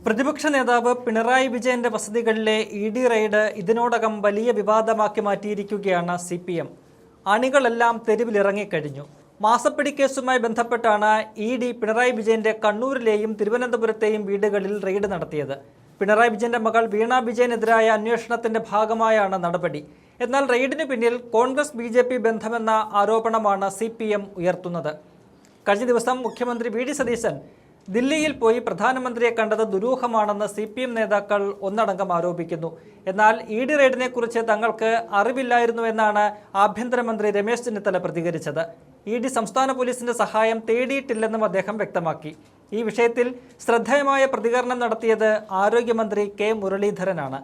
പ്രതിപക്ഷ നേതാവ് പിണറായി വിജയന്റെ വസതികളിലെ ഇ.ഡി. റെയ്ഡ് ഇതിനോടകം വലിയ വിവാദമാക്കി മാറ്റിയിരിക്കുകയാണ് CPM. അണികളെല്ലാം തെരുവിലിറങ്ങിക്കഴിഞ്ഞു. മാസപ്പടി കേസുമായി ബന്ധപ്പെട്ടാണ് ഇ.ഡി. പിണറായി വിജയന്റെ കണ്ണൂരിലെയും തിരുവനന്തപുരത്തെയും വീടുകളിൽ റെയ്ഡ് നടത്തിയത്. പിണറായി വിജയന്റെ മകൾ വീണ വിജയനെതിരായ അന്വേഷണത്തിന്റെ ഭാഗമായാണ് നടപടി. എന്നാൽ റെയ്ഡിന് പിന്നിൽ കോൺഗ്രസ് BJP ബന്ധമെന്ന ആരോപണമാണ് CPM ഉയർത്തുന്നത്. കഴിഞ്ഞ ദിവസം മുഖ്യമന്ത്രി V.D. സതീശൻ ദില്ലിയിൽ പോയി പ്രധാനമന്ത്രിയെ കണ്ടത് ദുരൂഹമാണെന്ന് CPM നേതാക്കൾ ഒന്നടങ്കം ആരോപിക്കുന്നു. എന്നാൽ ഇ.ഡി. റെയ്ഡിനെ കുറിച്ച് തങ്ങൾക്ക് അറിവില്ലായിരുന്നു എന്നാണ് ആഭ്യന്തരമന്ത്രി രമേശ് ചെന്നിത്തല പ്രതികരിച്ചത്. ഇ.ഡി. സംസ്ഥാന പോലീസിന്റെ സഹായം തേടിയിട്ടില്ലെന്നും അദ്ദേഹം വ്യക്തമാക്കി. ഈ വിഷയത്തിൽ ശ്രദ്ധേയമായ പ്രതികരണം നടത്തിയത് ആരോഗ്യമന്ത്രി K. മുരളീധരനാണ്.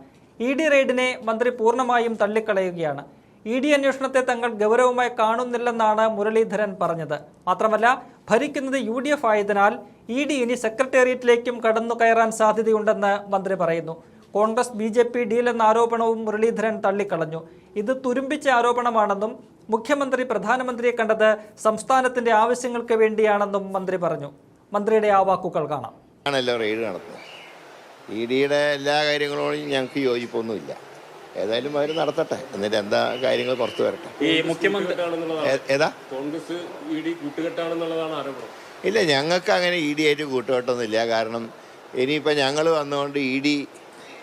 ഇ.ഡി. റെയ്ഡിനെ മന്ത്രി പൂർണ്ണമായും തള്ളിക്കളയുകയാണ്. ഇ.ഡി. അന്വേഷണത്തെ തങ്ങൾ ഗൗരവമായി കാണുന്നില്ലെന്നാണ് മുരളീധരൻ പറഞ്ഞത്. മാത്രമല്ല, ഭരിക്കുന്നത് UDF ആയതിനാൽ ഇ.ഡി. ഇനി സെക്രട്ടേറിയറ്റിലേക്കും കടന്നു കയറാൻ സാധ്യതയുണ്ടെന്ന് മന്ത്രി പറയുന്നു. കോൺഗ്രസ് BJP ഡീലെന്ന ആരോപണവും മുരളീധരൻ തള്ളിക്കളഞ്ഞു. ഇത് തുരുമ്പിച്ച ആരോപണമാണെന്നും മുഖ്യമന്ത്രി പ്രധാനമന്ത്രിയെ കണ്ടത് സംസ്ഥാനത്തിന്റെ ആവശ്യങ്ങൾക്ക് വേണ്ടിയാണെന്നും മന്ത്രി പറഞ്ഞു. മന്ത്രിയുടെ ആ വാക്കുകൾ കാണാം. റെയ്ഡ് നടത്തുന്നത് ഇ.ഡിയുടെ എല്ലാ കാര്യങ്ങളോടും ഞങ്ങൾക്ക് യോജിപ്പൊന്നുമില്ല. ഏതായാലും അവർ നടത്തട്ടെ, എന്നിട്ട് എന്താ കാര്യങ്ങൾ പുറത്തു വരട്ടെ. ഈ മുഖ്യമന്ത്രി ഏതാ കോൺഗ്രസ് ഇ.ഡി. കൂട്ടുകെട്ടാണെന്നുള്ളതാണ് ആരോപണം. ഇല്ല, ഞങ്ങൾക്ക് അങ്ങനെ ഇ.ഡി. ആയിട്ട് കൂട്ടുകെട്ടൊന്നുമില്ല. കാരണം ഇനിയിപ്പോൾ ഞങ്ങൾ വന്നുകൊണ്ട് ഇ.ഡി.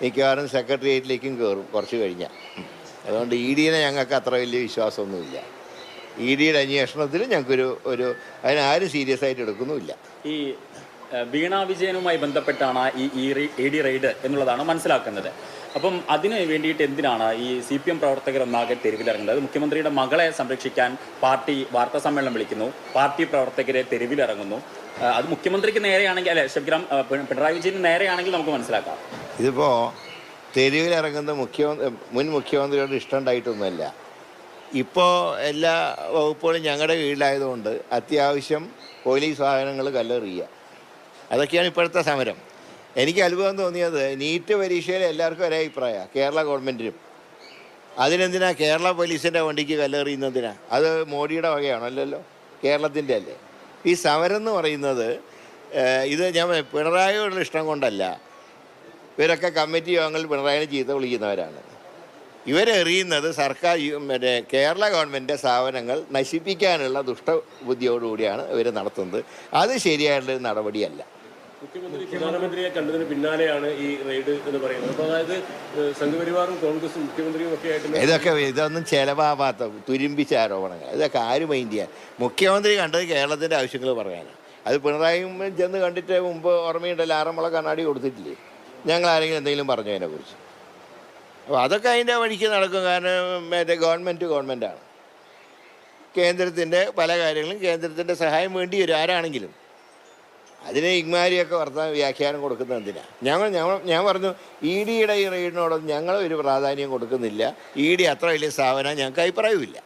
മിക്കവാറും സെക്രട്ടേറിയറ്റിലേക്കും കയറും കുറച്ച് കഴിഞ്ഞാൽ. അതുകൊണ്ട് ഇ.ഡിനെ ഞങ്ങൾക്ക് അത്ര വലിയ വിശ്വാസമൊന്നുമില്ല. ഇ.ഡിയുടെ അന്വേഷണത്തിൽ ഞങ്ങൾക്കൊരു അതിനാരും സീരിയസ് ആയിട്ട് എടുക്കുന്നുമില്ല. ഈ വീണ വിജയനുമായി ബന്ധപ്പെട്ടാണ് ഈ ഇ.ഡി. റെയ്ഡ് എന്നുള്ളതാണ് മനസ്സിലാക്കുന്നത്. അപ്പം അതിന് വേണ്ടിയിട്ട് എന്തിനാണ് ഈ CPM പ്രവർത്തകർ ഒന്നാകെ തെരുവിലിറങ്ങുന്നത്? മുഖ്യമന്ത്രിയുടെ മകളെ സംരക്ഷിക്കാൻ പാർട്ടി വാർത്താ സമ്മേളനം വിളിക്കുന്നു, പാർട്ടി പ്രവർത്തകരെ തെരുവിലിറങ്ങുന്നു. അത് മുഖ്യമന്ത്രിക്ക് നേരെയാണെങ്കിൽ, അല്ലെ ശിവഗ്രാം പിണറായി വിജയന് നേരെയാണെങ്കിൽ നമുക്ക് മനസ്സിലാക്കാം. ഇതിപ്പോൾ തെരുവിലിറങ്ങുന്ന മുൻ മുഖ്യമന്ത്രിയോട് ഇഷ്ടമുണ്ടായിട്ടൊന്നുമല്ല. ഇപ്പോൾ എല്ലാ വകുപ്പുകളും ഞങ്ങളുടെ കീഴിലായതുകൊണ്ട് അത്യാവശ്യം പോലീസ് വാഹനങ്ങൾ കല്ലെറിയുക, അതൊക്കെയാണ് ഇപ്പോഴത്തെ സമരം. എനിക്ക് അത്ഭുതം തോന്നിയത് നീറ്റ് പരീക്ഷയിൽ എല്ലാവർക്കും ഒരേ അഭിപ്രായമാണ്, കേരള ഗവൺമെൻറ്റിനും. അതിനെന്തിനാ കേരള പോലീസിൻ്റെ വണ്ടിക്ക് കല്ലെറിയുന്നതിനാ? അത് മോഡിയുടെ വകയാണോ? അല്ലല്ലോ, കേരളത്തിൻ്റെ അല്ലേ. ഈ സമരം എന്ന് പറയുന്നത് ഇത് ഞാൻ പിണറായിയോടുള്ള ഇഷ്ടം കൊണ്ടല്ല. ഇവരൊക്കെ കമ്മിറ്റി യോഗങ്ങളിൽ പിണറായിനെ ചീത്ത വിളിക്കുന്നവരാണ്. ഇവരെറിയുന്നത് സർക്കാർ കേരള ഗവൺമെൻറ്റിൻ്റെ സ്ഥാപനങ്ങൾ നശിപ്പിക്കാനുള്ള ദുഷ്ടബുദ്ധിയോടുകൂടിയാണ് ഇവർ നടത്തുന്നത്. അത് ശരിയായിട്ടുള്ളൊരു നടപടിയല്ല. മുഖ്യമന്ത്രി പ്രധാനമന്ത്രിയെ കണ്ടതിന് പിന്നാലെയാണ് ഈ റെയ്ഡ് എന്ന് പറയുന്നത്. അപ്പോൾ അതായത് സംഘപരിവാറും കോൺഗ്രസും മുഖ്യമന്ത്രിയും ഒക്കെ ആയിട്ട് ഇതൊന്നും ചെലവാകാത്ത തുരുമ്പിച്ച ആരോപണങ്ങൾ. ഇതൊക്കെ ആര് മൈൻഡ് ചെയ്യാൻ? മുഖ്യമന്ത്രി കണ്ടത് കേരളത്തിൻ്റെ ആവശ്യങ്ങൾ പറയാനാണ്. അത് പിണറായിയും ചെന്ന് കണ്ടിട്ട് മുമ്പ് ഓർമ്മയുണ്ടല്ലോ, ആറന്മുള കണ്ണാടി കൊടുത്തിട്ടില്ലേ? ഞങ്ങൾ ആരെങ്കിലും എന്തെങ്കിലും പറഞ്ഞു അതിനെക്കുറിച്ച്? അപ്പോൾ അതൊക്കെ അതിൻ്റെ വഴിക്ക് നടക്കും. കാരണം ഗവൺമെൻറ്റാണ്. കേന്ദ്രത്തിൻ്റെ പല കാര്യങ്ങളും കേന്ദ്രത്തിൻ്റെ സഹായം വേണ്ടി വരും ആരാണെങ്കിലും. അതിന് ഇഗ്മാരിയൊക്കെ വ്യാഖ്യാനം കൊടുക്കുന്നത് എന്തിനാണ്? ഞാൻ പറഞ്ഞു, ഇ.ഡിയുടെ ഈ റെയ്ഡിനോടൊന്നും ഞങ്ങൾ ഒരു പ്രാധാന്യം കൊടുക്കുന്നില്ല. ഇ.ഡി. അത്ര വലിയ സ്ഥാപനം ഞങ്ങൾക്ക് അഭിപ്രായമില്ല.